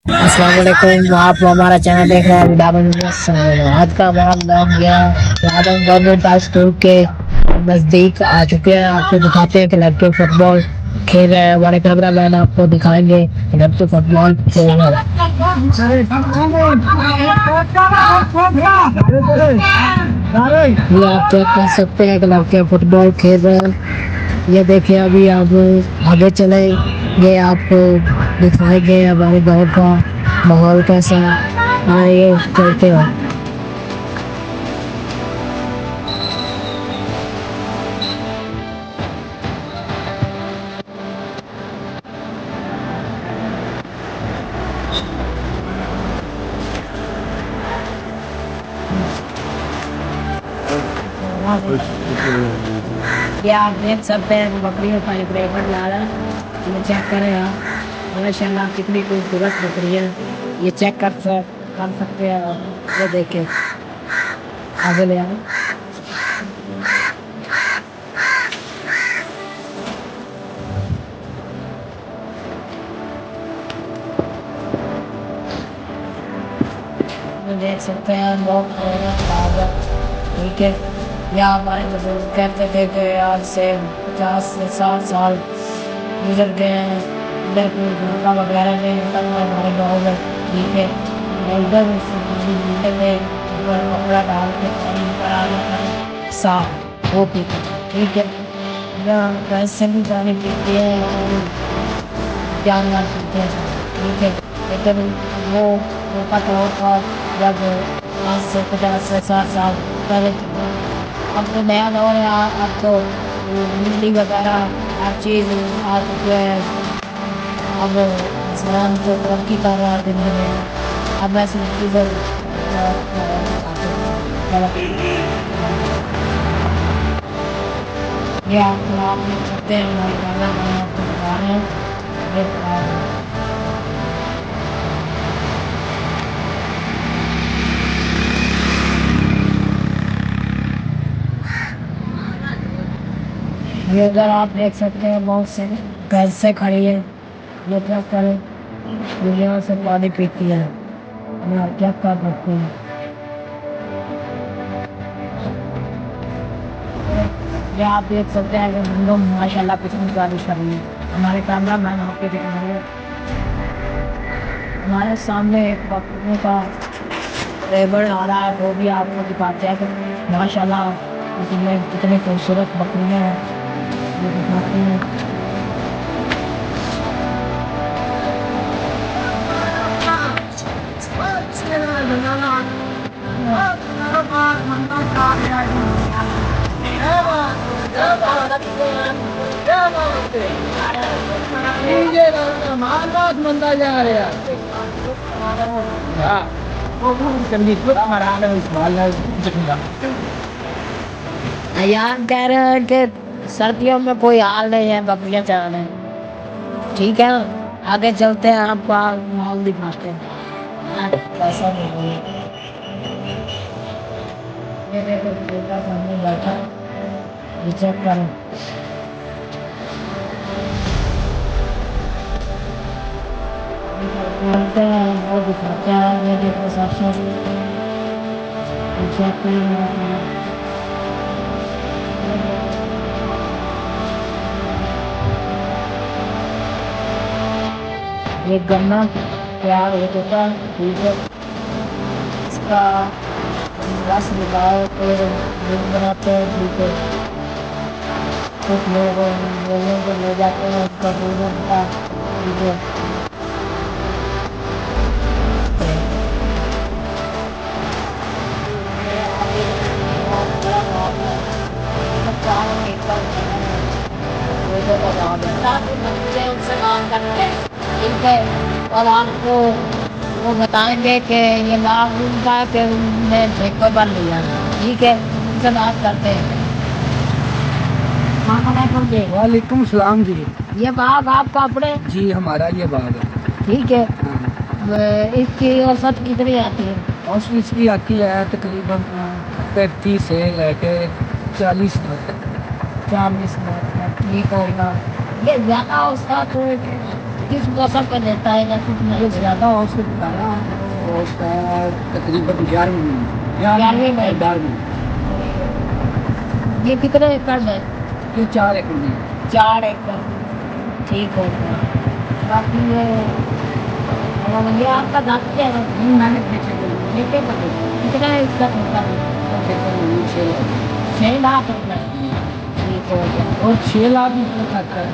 अस्सलाम वालेकुम। आप हमारा चैनल देख रहे हैं डाबल न्यूज़। आज का हमारा ब्लॉग यह डाबल गवर्नमेंट हाई स्कूल के नजदीक आ चुके हैं। आपको दिखाते हैं कि लड़के फुटबॉल खेल रहे हैं। हमारे कैमरा मैन आपको दिखाएंगे कि लड़के फुटबॉल खेल रहे हैं। ये आप चेक कर सकते हैं कि लड़के फुटबॉल खेल रहे हैं। ये देखिए, अभी आप आगे चलेंगे, आपको दिखाएंगे हमारे गाँव का माहौल कैसा है। आइए चलते हो। ये आप देख सकते हैं बकरियों का एक रेकॉर्ड ला रहा है। ये चेक करें आप, माशाल्लाह कितनी खूबसूरत बकरी है। ये चेक कर सकते हैं आप। ये देखें, आगे ले आए। ये देख सकते हैं लोग, ठीक है। या हमारे बुजुर्ग कहते थे कि आज से 50 से 60 साल गुजर गए हैं, लेकिन गुटखा वगैरह नहीं निकलना हमारे गाँव में, ठीक है। एकदम में ऊपर कपड़ा डाल के पानी ऊपर आ जाता है साफ, वो पीते हैं, ठीक है। या वैसे भी पानी पीते हैं और जानवर पीते हैं, ठीक है। लेकिन वो पता होता जब आज से 50 से 60 साल पहले। अब तो नया दौर है, अब तो बिजली वगैरह हर चीज़ आ चुकी है। अब इंसान तो तरक्की कर रहा है दिन में। अब ऐसी चीज़ें ये आपको आप देख सकते हैं, हमारे गाना गाना आपको बता रहे हैं। ये इधर आप देख सकते हैं बहुत से भैंसें खड़ी है। ये क्या करें, दुनिया से पानी पीती है, हम आप क्या कर सकते हैं। ये आप देख सकते हैं कि हम लोग माशाल्लाह कितनी बारिश कर रही है। हमारे कैमरा मैन आपके दिख रहे हैं। हमारे सामने एक बकरियों का रेबड़ आ रहा है, वो भी आपको दिखाते हैं कि माशाल्लाह कितने कितनी खूबसूरत बकरियाँ हैं, ये दिखाते हैं। मंदा जा रहा यार, कह रहे हैं कि सर्दियों में कोई हाल नहीं है बकरियां चराने, ठीक है। आगे चलते हैं, आपको माहौल दिखाते हैं कैसा माहौल है। ये देखो बेटा सामने बैठा, ये चेक करो। दिखाते हैं वो दिखाते हैं, ये देखो सबसे चेक करें। ये गन्ना तैयार हो चुका है, ठीक है। इसका रस निकाल के दूध बनाते हैं, ठीक है। कुछ लोगों को ले जाते हैं, उसका दूध बनता है, ठीक है। उनसे काम करते हैं, ठीक है। और आपको वो बताएंगे कि ये लाभ उनका कि उनने ठेका बन लिया, ठीक है। उनसे बात करते हैं। वालेकुम सलाम जी। ये बाग आपका अपने, जी हमारा ये बाग है। ठीक है। हाँ। इसकी औसत कितनी आती है? और इसकी आती है तकरीबन 35 से लेके 40 तक। 40 लाख, ठीक होगा। ये ज्यादा उसका तो किस मौसम में देता है या कुछ ये नहीं? ज़्यादा हो सकता है ना, वो उसका तकरीबन 11वीं में 11वीं में। 12वीं। ये कितने एकड़ में? ये 4 एकड़ में। 4 एकड़। ठीक हो गया। बाकी ये आपका दांत क्या है? मैंने पीछे को लेके बने कितना एकड़ होता है? 6 लाख रुपए। ठीक हो गया। और 6 लाख रुपये खर्चा है।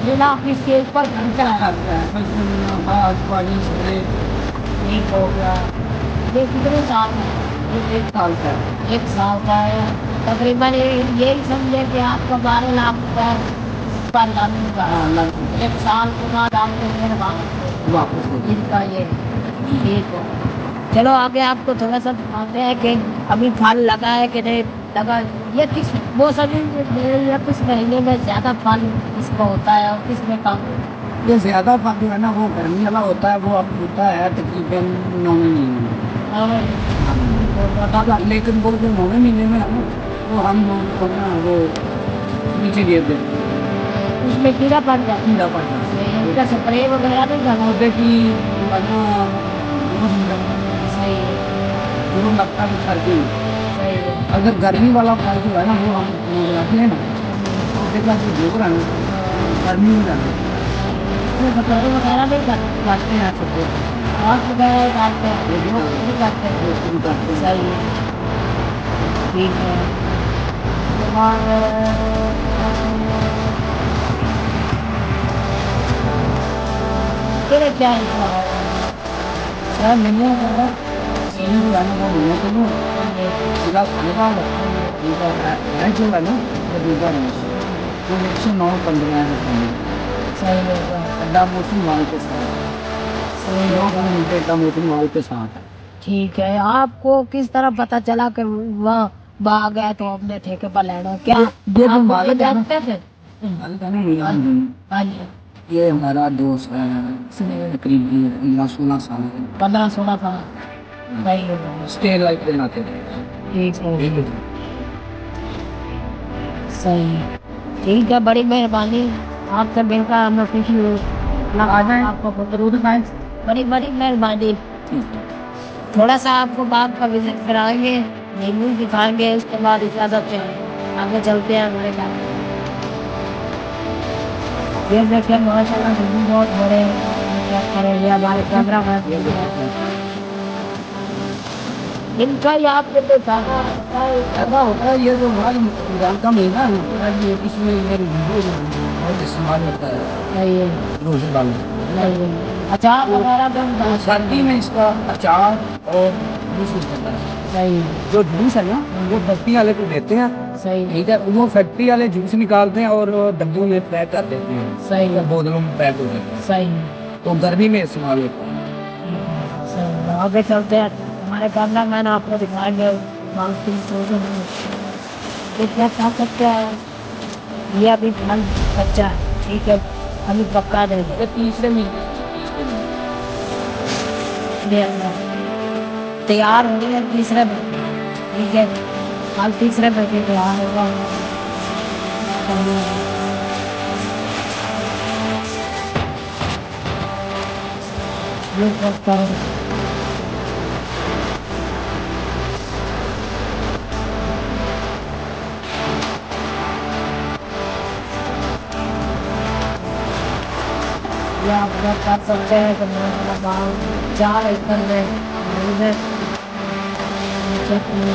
6 लाख इसके ऊपर खर्चा है। खर्चा है बस खाद पानी स्प्रे। ठीक हो गया। ये कितने साल में? ये 1 साल का है। 1 साल का है। तकरीबन यही समझे कि आपका 12 लाख रुपए पर लगेगा। हाँ, लग 1 साल के बाद आपको फिर वापस हो गया। इनका ये ठीक हो। चलो आगे आपको थोड़ा सा दिखाते हैं कि अभी फल लगा है कि नहीं लगा। ये किस मौसम में या किस महीने में ज़्यादा फल इसको होता है और किस में कम? ये ज़्यादा फल जो है ना वो गर्मी वाला होता है, वो अब होता है तकरीबन 9वें महीने में। लेकिन वो जो 9वें महीने में है ना, वो हम लोग को ना वो नीचे गिर देते हैं। उसमें कीड़ा पड़ जाता है। कीड़ा पड़ जाता है। इनका स्प्रे वगैरह नहीं करना। पौधे की बना सही है। गुरु लगता भी सर्दी में। सही है। अगर गर्मी वाला फल जो है ना वो हम लगाते हैं ना, पौधे का जो गोबर है ना गर्मी में जाता है। उसमें स्प्रे वगैरह नहीं करना। काटते हैं सबको। हाथ वगैरह काटते हैं वो भी वो नहीं काटते हैं। वो भी काटते हैं। सही है। ठीक है। तेरे क्या है? यार मैंने बोला सीढ़ी लगाने का मैंने तो नहीं पूरा खानेका उनका है जो है ना वो दूसरा है वो 109-15 है। सही होगा। अड्डा मोती माल के साथ सही 9 होगा। किलोमीटर अड्डा मोती माल के साथ है। ठीक है। आपको किस तरह पता चला कि वहाँ बाग है तो हमने ठेके पर लेना? क्या ये तो आप मालिक ये है ना। जानते थे? मालिक है ना ये हम हाँ जी। ये हमारा दोस्त है तकरीबन 16 साल है। 15-16 साल। सही होगा। स्टे लाइफ देना थे। ठीक है। सही। ठीक है। बड़ी मेहरबानी आपसे मिलकर हमें खुशी हुई। आ जाएं। आपको जरूर खाएं। बड़ी बड़ी मेहरबानी। थोड़ा सा आपको बाग का विजिट कराएंगे, नींबू दिखाएंगे, उसके बाद इजाजत है आगे चलते हैं हमारे घर। ये देखिए माशाल्लाह नींबू बहुत बड़े हैं। क्या करेंगे हमारे कैमरा मैन इनका ही आपको तो ज्यादा ऐसा होता है ये जो हमारी रमजान का महीना है ना ये इसमें ये वीडियो जो है बहुत इस्तेमाल होता है नहीं है। रोजे वाले। नहीं है। अचार वगैरह भी हम डालते सर्दी हैं। में इसका अचार और जूस निकलता है। सही है। जो जूस है ना वो फैक्ट्री वाले को देते हैं। सही है। ठीक है वो फैक्ट्री वाले जूस निकालते हैं और डब्बों में पैक कर देते हैं। सही है। बोतलों में पैक हो जाते हैं सही है। तो गर्मी में इस्तेमाल होता है। सही है। आगे चलते हैं हमारे कैमरा मैन आपको दिखाएंगे मालकिन ये क्या खा सकते हैं। ये अभी फल कच्चा है। ठीक है। अभी पक्का देंगे। ये तीसरे में तैयार हो गया तीसरे में। ठीक है। कल तीसरे में भी तैयार होगा। ये करता है। या आप लोग कर सकते हैं कि मैं गाँव 4 एकड़ में मैंने चटनी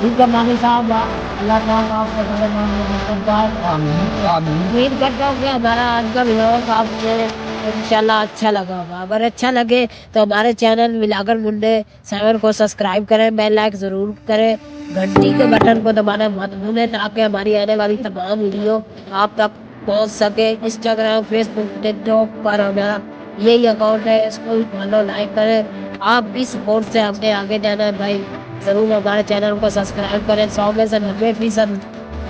ठीक है मानी साहब अल्लाह ताला आपको बड़े मामले में करता उम्मीद करता हूँ कि हमारा आज का व्लॉग आपको इंशाल्लाह अच्छा लगा होगा। अगर अच्छा लगे तो हमारे चैनल मिलाकर मुंडे 7 को सब्सक्राइब करें, बेल लाइक ज़रूर करें, घंटी के बटन को दबाना मत भूलें ताकि हमारी आने वाली तमाम वीडियो आप तक पहुंच सके। इंस्टाग्राम, फेसबुक, टिकटॉक पर हमारा यही अकाउंट है, इसको भी फॉलो लाइक करें। आप भी सपोर्ट से हमने आगे जाना है भाई। ज़रूर हमारे चैनल को सब्सक्राइब करें। 100 में से 90%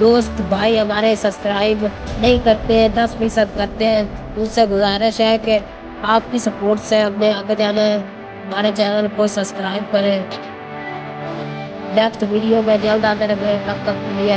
दोस्त भाई हमारे सब्सक्राइब नहीं करते हैं, 10% करते हैं। उनसे गुजारिश है कि आपकी सपोर्ट से हमने आगे जाना है। हमारे चैनल को सब्सक्राइब करें। नेक्स्ट वीडियो में जल्द आते रहे, तब तक के लिए